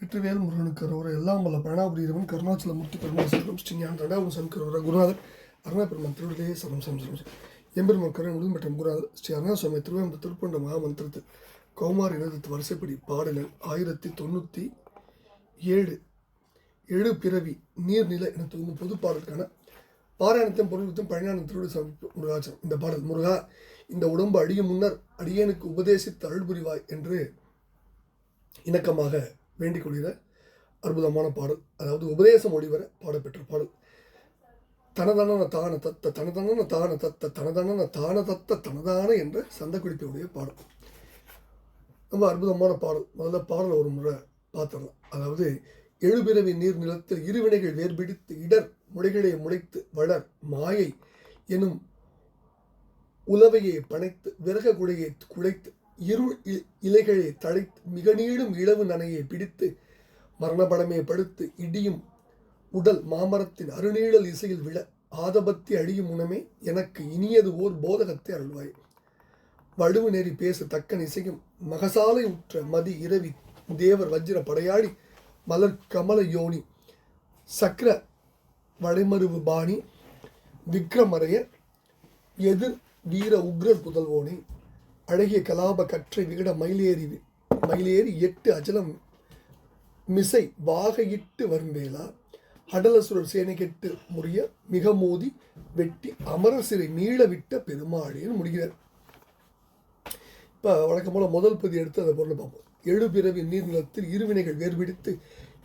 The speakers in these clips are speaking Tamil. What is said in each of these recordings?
வெற்றிவேல் முருகனுக்கு அரோரா எல்லாம் வல்ல பிரணாபுரி இறைவன் கருணாச்சலமூர்த்தி பெருமாசலம் ஸ்ரீ ஞான தண்டாபுரம் சங்கரோரா குருநாதர் அருணாபெருமான் திருவிடையே சரம் சம் எம்பெருமான் கருணை முழுதும் மற்றும் குருநாதர் ஸ்ரீ அருணாசுவாமி திருவேம்பு திருப்பண்ட மகாமந்திரத்தில் கௌமார் இனத்து வரிசைப்படி பாடலில் 1097 எழு பிறவி நீர்நில என தொகுக்கும் பொது பாடலுக்கான பாராயணத்தையும் பொருளுக்கும் பழனியான திருவிடை சமைப்பு முருகாச்சரம். இந்த பாடல் முருகா, இந்த உடம்பு அடியும் முன்னர் அடியனுக்கு உபதேசித்து அருள் புரிவாய் என்று இணக்கமாக வேண்டிக் கொள்கிற அற்புதமான பாடல். அதாவது உபதேசம் ஒளிவர பாடப்பெற்ற பாடல். தனதான தான தத்த தனதான தான தத்த தனதான தான தத்த தனதான என்ற சந்த குறிப்பையுடைய பாடல். ரொம்ப அற்புதமான பாடல். முதல்ல பாடல் ஒரு முறை பார்த்துடலாம். அதாவது எழுபிறவி நீர் நிலத்தில் இருவினைகள் வேர்பிடித்து இடர் முடைகளை முளைத்து வளர் மாயை எனும் உலவையை பனைத்து விறக குடையை குழைத்து இருள் இலைகளை தழைத்து மிக நீளும் இளவு நனையை பிடித்து மரணபடமே படுத்து இடியும் உடல் மாமரத்தின் அருநீழல் இசையில் விழ ஆதபத்தி அழியும் முனமே எனக்கு இனியது ஓர் போதகத்தை அருள்வாய். வடுவு நெறி பேச தக்கன் இசையும் மகசாலை உற்ற மதி இரவி தேவர் வஜ்ர படையாடி மலர் கமல யோனி சக்கர வளைமருவு பாணி விக்ரமரைய எதிர் வீர உக்ரர் புதல்வோனே அழகிய கலாப கற்றை விகட மயிலேறி 8 அஜலம் மிசை வாகையிட்டு வரும்பேலா அடலசுரர் சேனை கெட்டு முறிய மிக மோதி வெட்டி அமர சிறை மீள விட்ட பெருமாளேன்னு முடிகிறார். இப்போ வழக்கம் போல முதல் பதி எடுத்து அதை பொருளை பார்ப்போம். எழு பிறவி நீர்நிலத்தில் இருவினைகள் வேர்பிடித்து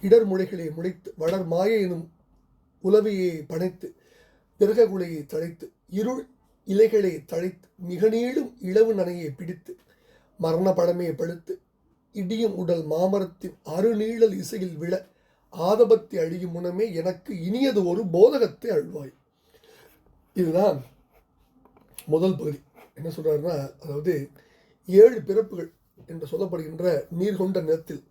இடர் முளைகளை முளைத்து வளர் மாயை எனும் உலவையை பனைத்து விறக குலையை தழைத்து இருள் இலைகளை தழைத்து மிக நீளும் இளவு நனையை பிடித்து மரண படமே படுத்து இடியும் உடல் மாமரத்தின் அருநீழல் இசையில் விழ ஆதபத்தி அழியும் முனமே எனக்கு இனியது ஒரு போதகத்தை அழ்வாய். இதுதான் முதல் பகுதி. என்ன சொல்றாருன்னா, அதாவது 7 பிறப்புகள் என்று சொல்லப்படுகின்ற நீர் கொண்ட நிலத்தில்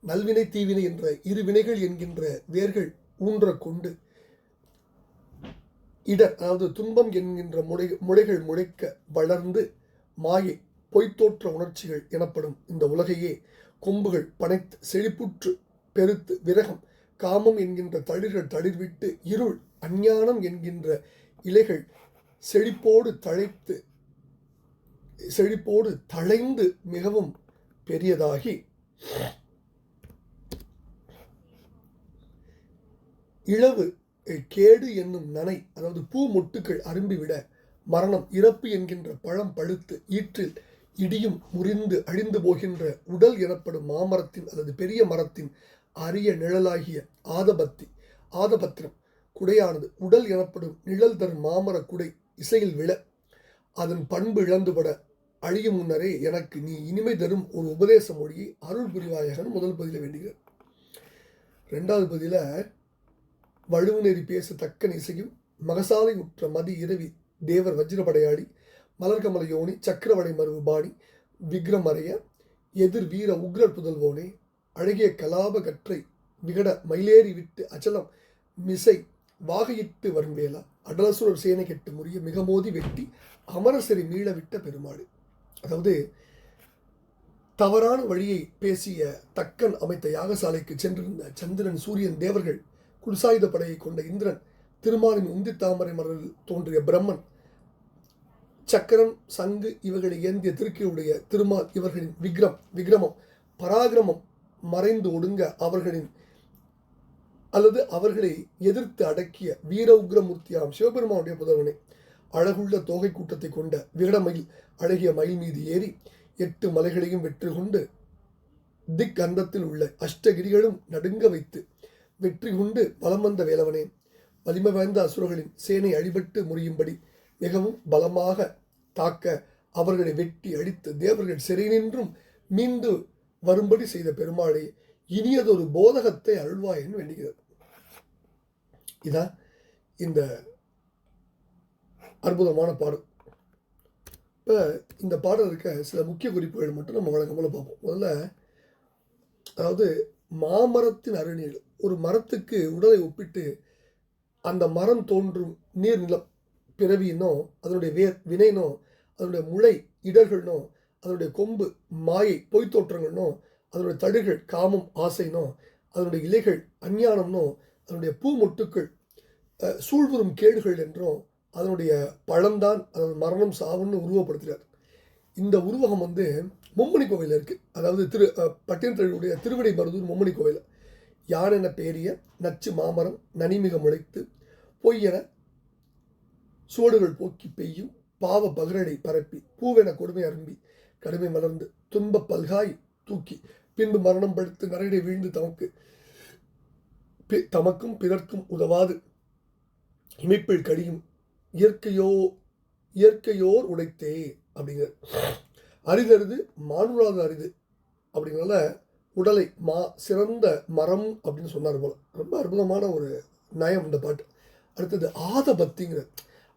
நல்வினை தீவினை என்ற இரு வினைகள் என்கின்ற வேர்கள் ஊன்ற கொண்டு இடர், அதாவது துன்பம் என்கின்ற முளைகள் முளைக்க வளர்ந்து மாயை பொய்த்தோற்ற உணர்ச்சிகள் எனப்படும் இந்த உலகையே கொம்புகள் பனைத்து செழிப்புற்று பெருத்து விரகம் காமம் என்கின்ற தளிர்கள் தளிர்விட்டு இருள் அஞ்ஞானம் என்கின்ற இலைகள் செழிப்போடு தழைந்து மிகவும் பெரியதாகி இளவு கேடு என்னும் நனை, அதாவது பூ மொட்டுக்கள் அரும்பிவிட மரணம் இறப்பு என்கின்ற பழம் பழுத்து ஈற்றில் இடியும் முறிந்து அழிந்து போகின்ற உடல் எனப்படும் மாமரத்தின் அல்லது பெரிய மரத்தின் அரிய நிழலாகிய ஆதபத்திரம் குடையானது உடல் எனப்படும் நிழல் தரும் மாமர குடை இசையில் விழ அதன் பண்பு இழந்துபட அழியும் முன்னரே எனக்கு நீ இனிமை தரும் ஒரு உபதேச மொழியை அருள் புரிவாயகன்னு முதல் பதில வேண்டுகிறார். 2வது பதில வழுவு நெறி பேச தக்கன் இசையும் மகசாலை உற்ற மதி இரவி தேவர் வஜ்ரபடையாடி மலர்கமல யோனி சக்கரவளை மருவு பாணி விக்ரமரைய எதிர் வீர உக்ரர் புதல்வோனே அழகிய கலாப கற்றை விகட மயிலேறி விட்டு அச்சலம் மிசை வாகையிட்டு வரும்பேலா அடலசுரர் சேனை கெட்டு முறிய மிக மோதி வெட்டி அமரசரி மீள விட்ட பெருமாடு. அதாவது தவறான வழியை பேசிய தக்கன் அமைத்த யாகசாலைக்கு சென்றிருந்த சந்திரன் சூரியன் தேவர்கள் குல்சாயுத படையை கொண்ட இந்திரன் திருமாலின் உந்தி தாமரை மலரில் தோன்றிய பிரம்மன் சக்கரம் சங்கு இவர்களை ஏந்திய திருக்கியுடைய திருமால் இவர்களின் விக்ரமம் பராக்கிரமம் மறைந்து ஒடுங்க அவர்களை எதிர்த்து அடக்கிய வீர உக்ரமூர்த்தியாம் சிவபெருமானுடைய புதல்வனே அழகுள்ள தோகை கூட்டத்தை கொண்ட விகடமயில் அழகிய மயில் மீது ஏறி 8 மலைகளையும் வெற்றி கொண்டு திக் அந்தத்தில் உள்ள அஷ்டகிரிகளும் நடுங்க வைத்து வெற்றி கொண்டு வலம் வந்த வேலவனே வலிமை வாய்ந்த அசுரர்களின் சேனை அழிபட்டு முறியும்படி மிகவும் பலமாக தாக்க அவர்களை வெட்டி அடித்து தேவர்கள் சிறை நின்றும் மீண்டு வரும்படி செய்த பெருமாளே இனியதொரு போதகத்தை அருள்வாயன்னு வேண்டுகிறது. இதான் இந்த அற்புதமான பாடல். இப்போ இந்த பாடல் இருக்க சில முக்கிய குறிப்புகள் மட்டும் நம்ம வழக்கம் போல பார்ப்போம். முதல்ல, அதாவது மாமரத்தின் அருநீள், ஒரு மரத்துக்கு உடலை ஒப்பிட்டு அந்த மரம் தோன்றும் நீர்நிலம் பிறவினோ அதனுடைய வேர் வினைனோ அதனுடைய முளை இடர்கள்னோ அதனுடைய கொம்பு மாயை பொய்த்தோற்றங்கள்னோ அதனுடைய தடுகள் காமம் ஆசைனும், அதனுடைய இலைகள் அஞ்ஞானம்னும், அதனுடைய பூ மொட்டுக்கள் சூழ்வுறும் கேடுகள் என்றும், அதனுடைய பழம்தான் அதாவது மரணம் சாவுன்னு உருவப்படுத்துகிறார். இந்த உருவகம் வந்து மும்மணி கோவையில் இருக்குது. அதாவது பட்டினத்தழுடைய திருவிடை மருதூர் மும்மணி கோவையில் யானென பேரிய நச்சு மாமரம் நனிமிக முளைத்து பொய்யென சோடுகள் போக்கி பெய்யும் பாவ பகரடை பரப்பி பூவென கொடுமை அரும்பி கடுமை மலர்ந்து துன்ப பல்காய் தூக்கி பின்பு மரணம் படுத்து நரையடை வீழ்ந்து தமக்கும் பிறர்க்கும் உதவாது இமைப்பில் கடியும் இயற்கையோர் உடைத்தே அப்படிங்கிற அரிதறிது மானுடாத அரிது அப்படிங்கிறனால உடலை சிறந்த மரம் அப்படின்னு சொன்னார் போல. ரொம்ப அற்புதமான ஒரு நயம் இந்த பாட்டு. அடுத்தது ஆதபத்திங்கிற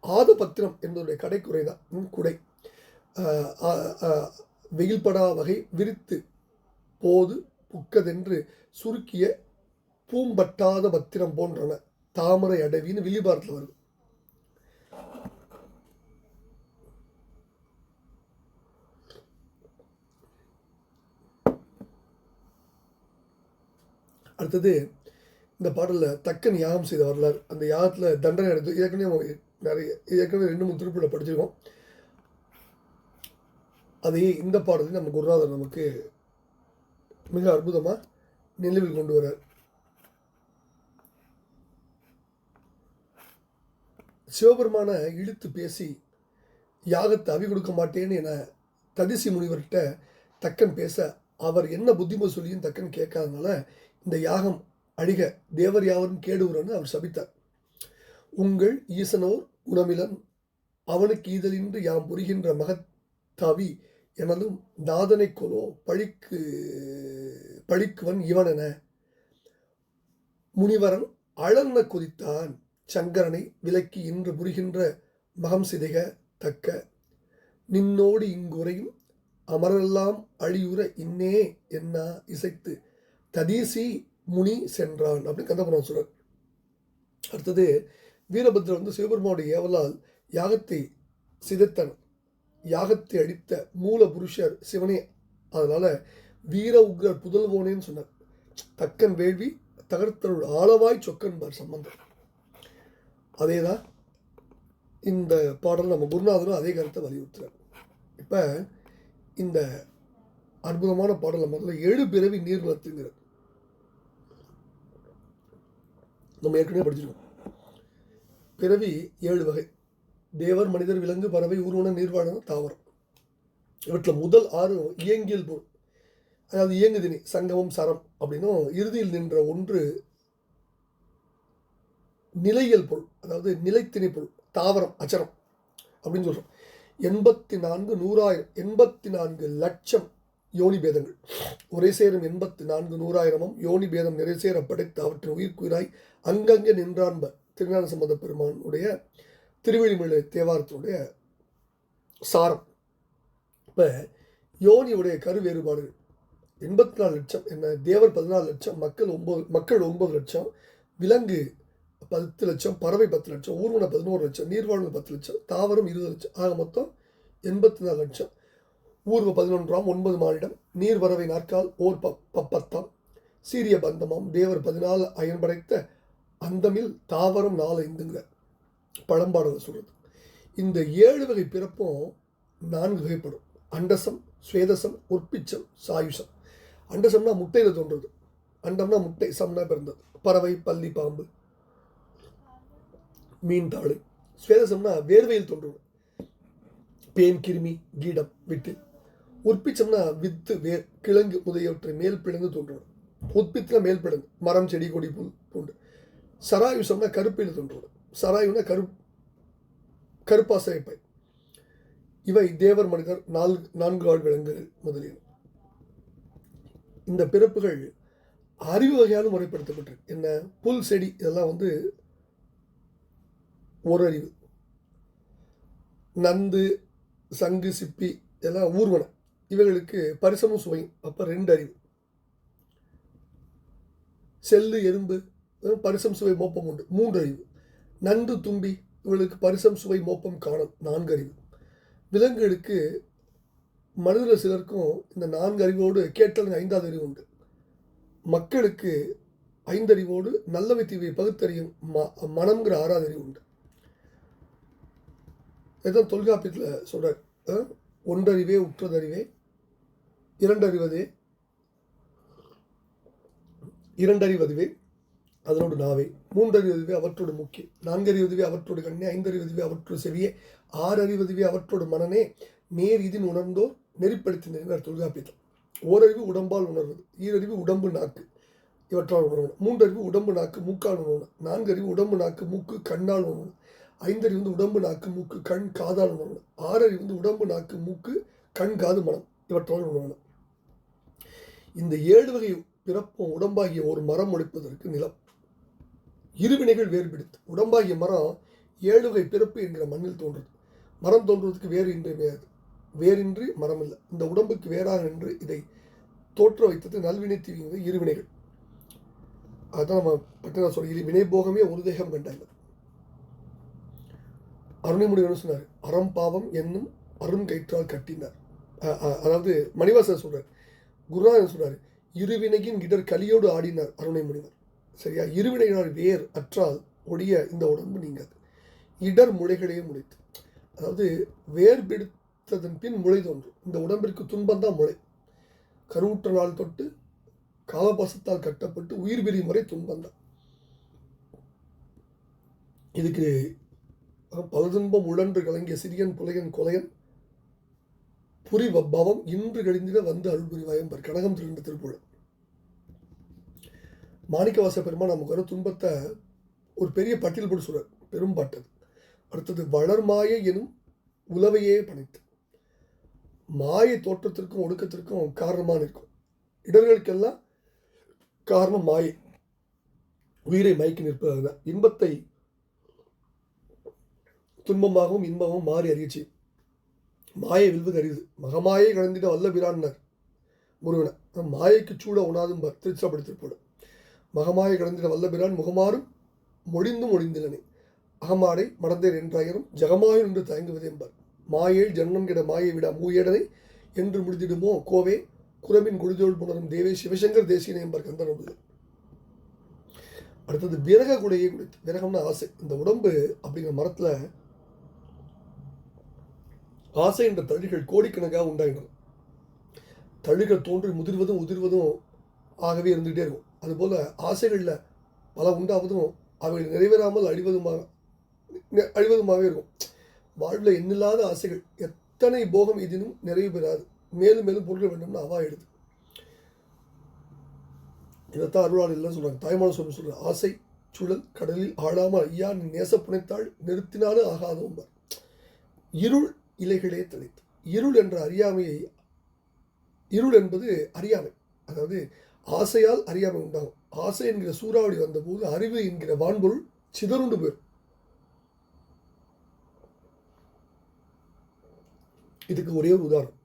ஆதபத்திரம் என்பதுடைய கடைக்குறை தான் குடை. வெயில்படா வகை விரித்து போது புக்கதென்று சுருக்கிய பூம்பட்டாத பத்திரம் போன்றன தாமரை அடவின்னு வில்லிபாரத்தில் வருது. அடுத்தது இந்த பாடலில் தக்கன் யாகம் செய்த வரலாறு. அந்த யாகத்தில் தண்டனை எடுத்து ஏற்கனவே 2-3 திருப்பில் படிச்சிருக்கோம். அதையே இந்த பாடலையும் நம்ம குருநாதர் நமக்கு மிக அற்புதமாக நினைவில் கொண்டு வர்றார். சிவபெருமான இழுத்து பேசி யாகத்தை அவி கொடுக்க மாட்டேன்னு என ததிசி முனிவர்கிட்ட தக்கன் பேச அவர் என்ன புத்திமதி சொல்லியும் தக்கன் கேட்காதனால இந்த யாகம் அழிக தேவர் யாவரும் கேடுகிறன்னு அவர் சபித்தார். உங்கள் ஈசனோர் குணமிலன் அவனுக்கு ஈதலின்றி யாம் புரிகின்ற மகத்தாவி எனதும் நாதனை கொலோ பழிக்குவன் இவனென முனிவரன் அழன்ன கொதித்தான் சங்கரனை விலக்கி இன்று புரிகின்ற மகம் சிதைக தக்க நின்னோடு இங்குறையும் அமரெல்லாம் அழியுற இன்னே என்ன இசைத்து ததீசி முனி சென்றான் அப்படின்னு கந்தபுரம் சொல்றார். அடுத்தது வீரபத்ரர் வந்து சிவபெருமானுடைய ஏவலால் யாகத்தை சிதைத்தன். யாகத்தை அடித்த மூல புருஷர் சிவனே. அதனால வீர உக்ரர் புதல்வோனேன்னு சொன்னார். தக்கன் வேள்வி தகர்த்தருள் ஆளவாய் சொக்கன்பார் சம்பந்தம். அதே தான் இந்த பாடல் நம்ம குருநாதரும் அதே கருத்தை வலியுறுத்துறார். இப்போ இந்த அற்புதமான பாடலை முதல்ல 7 பிறவி நீர் வளர்த்துங்கிறது நம்ம ஏற்கனவே படிச்சிருக்கோம். பிறவி 7 வகை: தேவர், மனிதர், விலங்கு, பறவை, ஊர்வன, நீர்வாழன, தாவரம். இவற்றில் முதல் 6 இயங்கியல் பொருள், அதாவது இயங்குதினி, சங்கமம், சரம் அப்படின்னும், இறுதியில் நின்ற ஒன்று நிலையியல் பொருள், அதாவது நிலைத்திணை பொருள், தாவரம், அச்சரம் அப்படின்னு சொல்கிறோம். 84 லட்சம் யோனி பேதங்கள் ஒரே சேரும் 84,100,000 யோனி பேதம் நிறைசேர படைத்து அவற்றின் உயிர்க்குயிராய் அங்கங்கே நின்றான்ப திருஞான சம்பந்த பெருமானுடைய திருவெளிமலை தேவாரத்தினுடைய சாரம். இப்போ யோனியுடைய கரு வேறுபாடுகள் 84 லட்சம் என்ன, தேவர் 14 லட்சம், மக்கள் 9 லட்சம், விலங்கு 10 லட்சம், பறவை 10 லட்சம், ஊர்வன 11 லட்சம், நீர்வாழ்வு 10 லட்சம், தாவரம் 20 லட்சம், ஆக மொத்தம் 84 லட்சம். ஊர்வ 11ஆம் 9 மானிடம், நீர் வரவை நாற்கால் ஓர் பப்பத்தாம், சீரிய பந்தமாம், தேவர் 14 அயன்படைத்த அந்தமில் தாவரம் 4-5ங்கிற பழம்பாடலை சொல்கிறது. இந்த 7 வகை பிறப்பும் 4 வகைப்படும்: அண்டசம், ஸ்வேதசம், உற்பிச்சம், சாயுஷம். அண்டசம்னா முட்டையில் தோன்றுறது, அண்டம்னா முட்டை, சம்னா பிறந்தது, பறவை, பல்லி, பாம்பு, மீன், தாளு. ஸ்வேதசம்னா வேர்வையில் தோன்றுவது, பேன், கிருமி, கீடம், விட்டில். உற்பிச்சம்னா வித்து, வேர், கிழங்கு முதலியவற்றை மேல் பிளந்து தோன்றுவது. உற்பித்துல மேல் பிளந்து மரம், செடி, கொடி, புல், பூண்டு. சராயுசம்னா கருப்பையில் தோன்றுவது. சராயுனா கருப்பாசைப்பை. இவை தேவர், மனிதர், 4 ஆள் விலங்குகள் முதலியன. இந்த பிறப்புகள் அறிவு வகையாலும் முறைப்படுத்தப்பட்டிருக்கு. என்ன, புல், செடி இதெல்லாம் வந்து ஒரு அறிவு. நந்து, சங்கு, சிப்பி இதெல்லாம் ஊர்வனம். இவைகளுக்கு பரிசமும் சுவையும், அப்போ 2 அறிவு. செல்லு, எறும்பு பரிசம், சுவை, மோப்பம் உண்டு, 3 அறிவு. நண்டு, தும்பி இவர்களுக்கு பரிசம், சுவை, மோப்பம், காணம், 4 அறிவு. விலங்குகளுக்கு மனிதர்கள் சிலருக்கும் இந்த 4 அறிவோடு கேட்டல் 5வது அறிவு உண்டு. மக்களுக்கு 5 அறிவோடு நல்லவை தீவை பகுத்தறியும் மனம்ங்கிற 6வது அறிவு உண்டு. இதுதான் தொல்காப்பியத்தில் சொல்கிறார். ஒன்றறிவே உற்றதறிவே, இரண்டறிவதுவே அதனோடு நாவே, 3அறிவதுவே அவற்றோடு மூக்கே, 4அறிவதுவே அவற்றோடு கண்ணே, 5அறிவதுவே அவற்றோடு செவியே, 6அறிவதுவே அவற்றோடு மனனே, நேர் இதின் உணர்ந்தோர் நெறிப்படுத்தினார் தொல்காப்பியத்தில். ஓரறிவு உடம்பால் உணர்வது, ஈரறிவு உடம்பு நாக்கு இவற்றால் உணர்வு, 3அறிவு உடம்பு நாக்கு மூக்கால் உணர்வு, 4அறிவு உடம்பு நாக்கு மூக்கு கண்ணால் உணர்வு, 5அறிவு வந்து உடம்பு நாக்கு மூக்கு கண் காதால் உணர்வு, 6அறிவு வந்து உடம்பு நாக்கு மூக்கு கண் காது மனம் இவற்றால் உணர்வு. இந்த 7 வகை பிறப்பும் உடம்பாகிய ஒரு மரம் ஒழிப்பதற்கு நிலம். இருவினைகள் வேறுபடுத்து உடம்பாகிய மரம் 7 வகை பிறப்பு என்கிற மண்ணில் தோன்றுறது. மரம் தோன்றுவதற்கு வேறு இன்றியமையாது. வேறின்றி மரம் இல்லை. இந்த உடம்புக்கு வேறாக நின்று இதை தோற்ற வைத்தது நல்வினை தீவினை இருவினைகள். அதுதான் நம்ம பட்டினா சொல்ல வினை போகமே ஒரு தேகம் கண்டாங்க. அருணைமுடிவன் சொன்னார், அறம் பாவம் என்னும் அரும் கயிற்றால் கட்டினார். அதாவது மணிவாசன் சொல்றார், குருநாதன் சொல்றாரு, இருவினையின் இடர் கலியோடு ஆடினார் அருணைமுனிவர். சரியா? இருவினையினால் வேர் அற்றால் ஒடிய இந்த உடம்பு நீங்காது. இடர் முளைகளையே முளைத்து, அதாவது வேர் பிடித்ததன் பின் முளை தோன்றும். இந்த உடம்பிற்கு துன்பந்தான் முளை. கருவுற்ற நாள் தொட்டு காலபாசத்தால் கட்டப்பட்டு உயிர் பிரியும் வரை துன்பந்தான். இதுக்கு பலதுன்பம் உழன்று கலங்கிய சிறியன் புலையன் கொலையன் புரி பவம் இன்று கழிந்திட வந்து அருள்புரிவாயம்பர் கனகம் திருண்ட திருப்புழல். மாணிக்கவாச பெருமா நமக்கு வர துன்பத்தை ஒரு பெரிய பட்டியல் போட்டு சொல்றார். பெரும் பாட்டது. அடுத்தது வளர்மாயை எனும் உலவையே பணித்து. மாயை தோற்றத்திற்கும் ஒடுக்கத்திற்கும் காரணமாக இருக்கும். இடர்களுக்கெல்லாம் காரணம் மாயை. உயிரை மயக்கி நிற்பது. இன்பத்தை துன்பமாகவும் இன்பமும் மாறி அறியச்சி. மாயை வெல்வது அறியுது. மகமாயை கலந்திட வல்ல பிரான்னர் முருகனை. மாயைக்கு சூட உணாதும்பர் திருச்சிராப்படித்திருப்போடு. மகமாயை கலந்திட வல்ல பிரான் முகமாறும் மொழிந்தும் ஒழிந்திலனே. அகமாடை மடந்தேர் என்றாயிரம் ஜகமாயும் என்று தயங்குவது என்பர். மாயை ஜன்மம் கிட மாயை விடா மூயடனை என்று முடித்திடுமோ கோவே குரமின் குடிதோல் புணரும் தேவே சிவசங்கர் தேசியனை என்பர் கந்தன். அடுத்தது விரக குடையை குடித்து. விரகம்னா ஆசை. இந்த உடம்பு அப்படிங்கிற மரத்தில் ஆசை என்ற தழிகள் கோடிக்கணக்காக உண்டாயிடும். தழிகள் தோன்றி முதிர்வதும் உதிர்வதும் ஆகவே இருந்துகிட்டே இருக்கும். அதுபோல் ஆசைகளில் பல உண்டாவதும் அவை நிறைவேறாமல் அழிவதுமாகவே இருக்கும். வாழ்வில் எண்ணில்லாத ஆசைகள் எத்தனை போகம் எதினும் நிறைவு பெறாது. மேலும் மேலும் பொருள் வேண்டும்னு அவா எடுது. இதைத்தான் அருளாளர் இல்லைன்னு சொல்கிறாங்க. தாய்மான சொல்லி சொல்கிறார், ஆசை சுழல் கடலில் ஆழாமல் ஐயா நீ நேச புனைத்தாள் நிறுத்தினாலும் ஆகாதோம்பர். இருள் இலைகளே தளித்து. இருள் என்ற அறியாமையை, இருள் என்பது அறியாமை, அதாவது ஆசையால் அறியாமை உண்டாகும். ஆசை என்கிற சூறாவளி வந்தபோது அறிவு என்கிற வான்பொருள் சிதறுண்டு போயிடும். இதுக்கு ஒரே ஒரு உதாரணம்.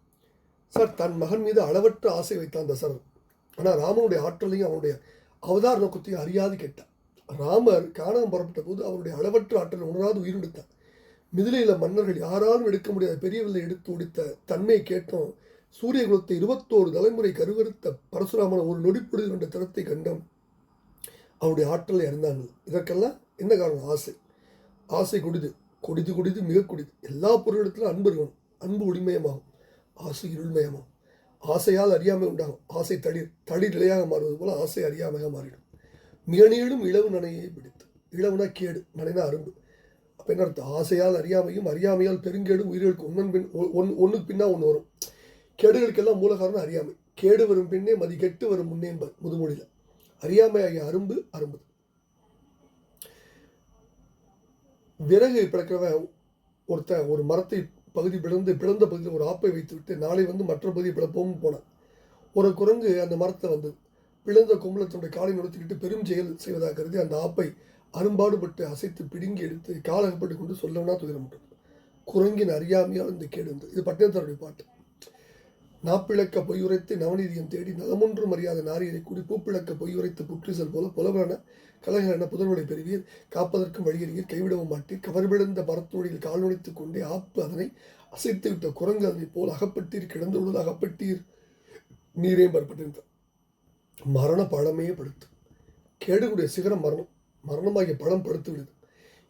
சார், தன் மகன் மீது அளவற்ற ஆசை வைத்தான் தசரதன். ஆனால் ராமனுடைய ஆற்றலையும் அவனுடைய அவதார நோக்கத்தையும் அறியாது கேட்டான். ராமர் காணகம் புறப்பட்ட போது அவருடைய அளவற்ற ஆற்றலை உணராது உயிரெடுத்தார். மிதிலையில் மன்னர்கள் யாராலும் எடுக்க முடியாத பெரியவில்லை எடுத்து உடித்த தன்மையை கேட்டோம். சூரிய குலத்தை 21 தலைமுறை கருவறுத்த பரசுராமன் ஒரு நொடிப்பொழுது என்ற திறத்தை கண்டோம். அவருடைய ஆற்றலை அறிந்தார்கள். இதற்கெல்லாம் என்ன காரணம்? ஆசை. ஆசை கொடிது கொடிது கொடிது மிக கொடிது. எல்லா பொருளிடத்திலும் அன்பு இருக்கணும். அன்பு ஒளிமயமாகும், ஆசை இருள்மயமாகும். ஆசையால் அறியாமை உண்டாகும். ஆசை தளிர் நிலையாக மாறுவது போல ஆசை அறியாமையாக மாறிடும். மிக நீளும் இளவு நனையை பிடித்து. இளவுனா கேடு, நனைனா அரும்பு. அப்போ என்ன அர்த்தம்? ஆசையால் அறியாமையும் அறியாமையால் பெருங்கேடும் உயிர்களுக்கு ஒன்றுக்கு பின்னா ஒன்று வரும். கேடுகளுக்கெல்லாம் மூல காரணம் அறியாமை. கேடு வரும் பின்னே மதி கெட்டு வரும் முன்னே முதுமொழியில். அறியாமை ஆகிய அரும்பு அரும்புது. விறகு பிளக்கிறவன் ஒருத்தன் ஒரு மரத்தை பிளந்த பகுதியில் ஒரு ஆப்பை வைத்து விட்டு நாளை வந்து மற்ற பகுதியை பிளப்போம் போனான். ஒரு குரங்கு அந்த மரத்தை வந்தது. பிளந்த கும்பலத்தினுடைய காலை நுழைத்துக்கிட்டு பெரும் செயல் செய்வதாக கருதி அந்த ஆப்பை அரும்பாடுபட்டு அசைத்து பிடுங்கி எடுத்து காலகப்பட்டு கொண்டு சொல்லவனா துயரமுட்டது. குரங்கின் அறியாமையால் இந்த கேடு வந்தது. இது பட்டினத்தாருடைய பாட்டு. நாப்பிழக்க பொய்யுரைத்து நவநீதியம் தேடி நலமொன்றும் அறியாத நாரியரை கூடி பூப்பிழக்க பொய்யுரைத்து புற்றிசல் போல புலவரான கலகலன புதர்வனை பெறுவீர் காப்பதற்கும் வழியறியீர் கைவிடவும் மாட்டீர் கவர்விழுந்த மரத்தோடியில் கால் நுழைத்துக் கொண்டே ஆப்பு அதனை அசைத்து விட்ட குரங்கல்வி போல் அகப்பட்டீர், கிடந்த உடல் அகப்பட்டீர், நீரே பரப்பட்டிருந்தார். மரண பழமே படுத்து, கேடுகுடைய சிகரம் மரணம், மரணமாகிய பழம் படுத்து விடுது.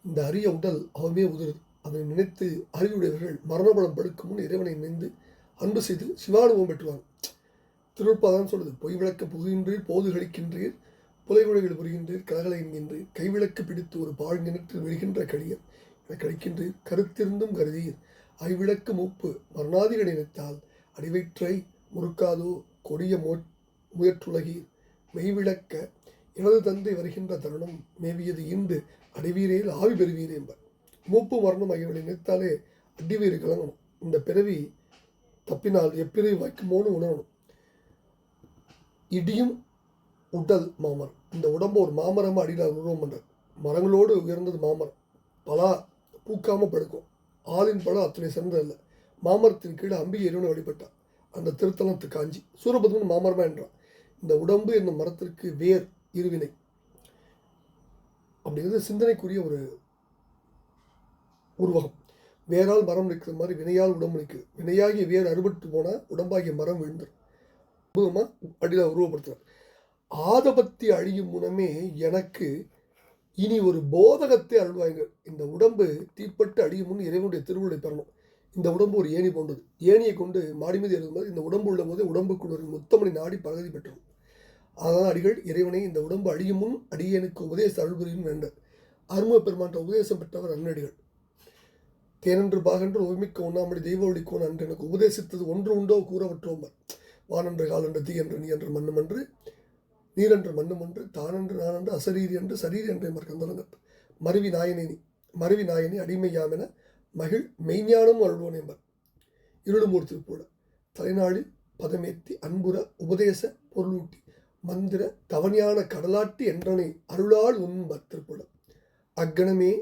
இந்த அரிய உடல் அவமே உதிருது. அதை நினைத்து அறிவுடையவர்கள் மரணபலம் படுக்கும் முன் இறைவனை நினைந்து அன்பு செய்து சிவானுபவம் பெற்றுவாங்க. திருப்பாதான் சொல்லுது, பொய் விளக்க புகுகின்றீர், போது கழிக்கின்றீர், புலைகுழைகள் புரிகின்றீர், கலகலை என்கின்றீர், கைவிளக்கு பிடித்து ஒரு பாழ் கிணற்றில் விழுகின்ற கழியர் என கழிக்கின்றீர், கருத்திருந்தும் கருதீர், ஐவிளக்கு மூப்பு மரணாதிகள் நினைத்தால் அடிவயிற்றை முறுக்காதோ கொடிய முயற்றுலகீர், மெய்விளக்க எனது தந்தை வருகின்ற தருணம் மேவியது ஈண்டு அடிவீரையில் ஆவி பெறுவீர் என்பார். மூப்பு மரணம் ஆகியவர்களை நினைத்தாலே அடிவீறு கலங்கணும். இந்த பிறவி தப்பினால் எப்பிறவி வாய்க்குமோன்னு உணரணும். இடியும் உடல் மாமரம், இந்த உடம்பு ஒரு மாமரமாக அடியில் உருவம் பண்ணுறார். மரங்களோடு உயர்ந்தது மாமரம், பலா பூக்காமல் படுக்கும். ஆளின் பழம் அத்தனை சிறந்தது இல்லை. மாமரத்தின் கீழே அம்பிகை இறைவனை வழிபட்டார். அந்த திருத்தலத்து காஞ்சி சூரபத்மன் மாமரமா என்றான். இந்த உடம்பு என்னும் மரத்திற்கு வேர் இருவினை அப்படிங்கிறது சிந்தனைக்குரிய ஒரு உருவகம். வேரால் மரம் நிற்கிற மாதிரி வினையால் உடம்பு நிற்குது. வினையாகிய வேர் அறுபட்டு போனால் உடம்பாகிய மரம் விழுந்துடும். அற்புதமாக அடியில் உருவப்படுத்துறார். ஆதபத்தி அழியும் முனமே எனக்கு இனி ஒரு போதகத்தை அருள்வாங்க. இந்த உடம்பு தீப்பட்டு அழியும் முன் இறைவனுடைய திருவுருளை பெறணும். இந்த உடம்பு ஒரு ஏணி போன்றது. ஏணியை கொண்டு மாடி மீது எழுதும்போது இந்த உடம்பு உள்ள போதே உடம்புக்குள் ஒரு முத்தமணி நாடி பகுதி பெற்றோம். அதான் அடிகள் இறைவனை இந்த உடம்பு அழியும் முன் அடியனுக்கு உபதேச அருள்புரியும் வேண்டார். அரும பெருமாற்ற உபதேசம் பெற்றவர் அன்னடிகள். தேனன்று பாகன்று ஒருமிக்க ஒன்றாமடி தெய்வ ஒழிக்கோன் அன்று எனக்கு உபதேசித்தது ஒன்று உண்டோ கூறவற்றோம்பர். வானன்று காலன்று தீ என்று நீ என்று மண்ணுமன்று, நீரன்று மண்ணுமன்று, தானன்று நானன்று அசரீரி என்று சரீரி என்றே மறக்கந்தலங்கத் மருவி நாயனி மருவி நாயனி அடிமையாமென மகிழ் மெய்ஞானம் அருள்வோன் என்பர். இருளுமூர்த்தி போல தலைநாளில் பதமேத்தி அன்புற உபதேச பொருளூட்டி மந்திர தவஞான கடலாட்டி என்றனை அருளால் உண்பர் திருப்புல அக்கணமே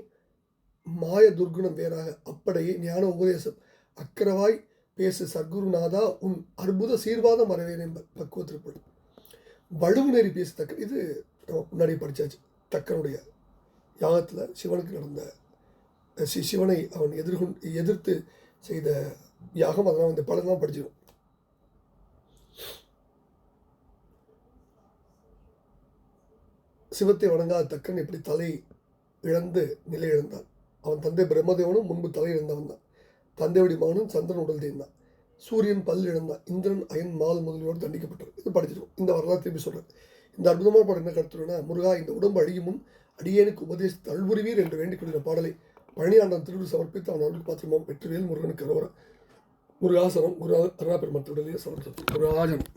மாய துர்குணம் வேறாக அப்படையே ஞான உபதேசம் அக்கரவாய் பேசு சர்க்குருநாதா உன் அற்புத சீர்வாதம் வரவேன் என்பர் பக்குவ திருப்புல. வலுவு நெறி பேசு தக்க, இது முன்னாடி படித்தாச்சு. தக்கனுடைய யாகத்தில் சிவனுக்கு நடந்த சிவனை அவன் எதிர்த்து செய்த யாகம். அதெல்லாம் இந்த படம்லாம் படிச்சிடும். சிவத்தை வணங்காத தக்கன் எப்படி தலை இழந்து நிலை இழந்தான். அவன் தந்தை பிரம்மதேவனும் முன்பு தலை இழந்தவன் தான். தந்தையுடைய மகனும் சந்திரன் உடல் தேர்ந்தான். சூரியன் பல் இழந்தான். இந்திரன் அயன் மால் முதலியோடு தண்டிக்கப்பட்டார். இது படிச்சிடும். இந்த வரலாறு திரும்பி சொல்கிறேன். இந்த அற்புதமான பாடம் என்ன கருத்துனா, முருகா இந்த உடம்பு அழியும் முன் அடியேனுக்கு உபதேசித்து அல்புரிவீர் என்று வேண்டிக் கொள்கிற பாடலை பழனியாண்டன் திருவிழு சமர்ப்பித்து அவன் அருள் பாத்திரமாம் வெற்றிவேல் முருகனுக்கு அரோரா. முருகாசனம் குரு அருணா பெருமாள் திருடலையே சமர்ப்பித்தார். முருகாஜனம்.